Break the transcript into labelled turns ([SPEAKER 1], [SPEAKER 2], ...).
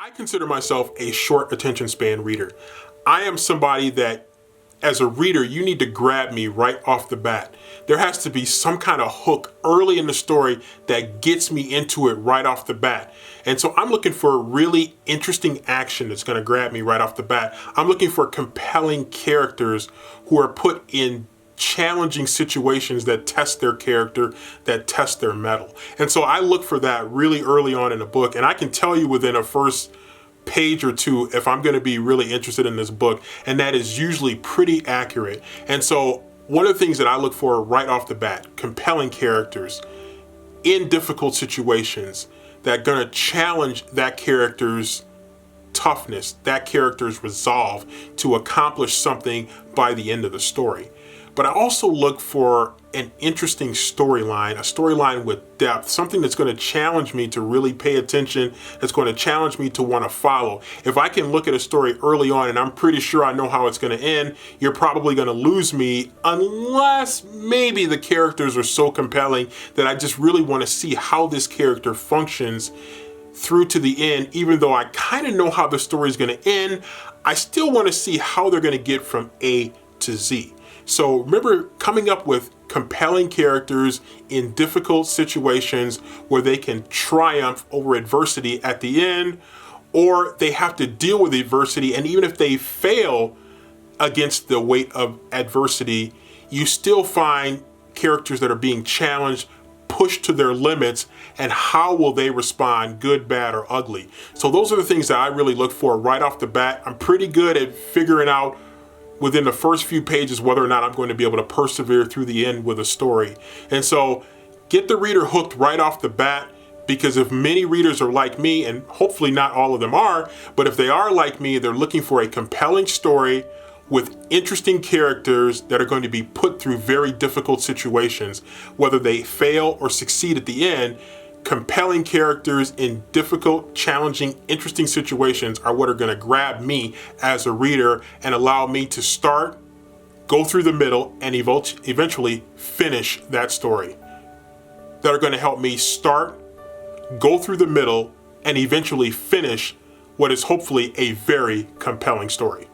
[SPEAKER 1] I consider myself a short attention span reader. I am somebody that, as a reader, you need to grab me right off the bat. There has to be some kind of hook early in the story that gets me into it right off the bat. And so I'm looking for really interesting action that's going to grab me right off the bat. I'm looking for compelling characters who are put in challenging situations that test their character, that test their mettle. And so I look for that really early on in a book, and I can tell you within a first page or two if I'm going to be really interested in this book, and that is usually pretty accurate. And so one of the things that I look for right off the bat, compelling characters in difficult situations that are going to challenge that character's toughness, that character's resolve to accomplish something by the end of the story. But I also look for an interesting storyline, a storyline with depth, something that's going to challenge me to really pay attention, that's going to challenge me to want to follow. If I can look at a story early on and I'm pretty sure I know how it's going to end, you're probably going to lose me unless maybe the characters are so compelling that I just really want to see how this character functions through to the end. Even though I kind of know how the story is going to end, I still want to see how they're going to get from A to Z. So remember, coming up with compelling characters in difficult situations where they can triumph over adversity at the end, or they have to deal with adversity, and even if they fail against the weight of adversity, you still find characters that are being challenged, pushed to their limits, and how will they respond, good, bad, or ugly. So those are the things that I really look for right off the bat. I'm pretty good at figuring out within the first few pages whether or not I'm going to be able to persevere through the end with a story. And so get the reader hooked right off the bat, because if many readers are like me, and hopefully not all of them are, but if they are like me, they're looking for a compelling story with interesting characters that are going to be put through very difficult situations. Whether they fail or succeed at the end, compelling characters in difficult, challenging, interesting situations are what are going to grab me as a reader and allow me to start, go through the middle, and eventually finish that story. That are going to help me start, go through the middle, and eventually finish what is hopefully a very compelling story.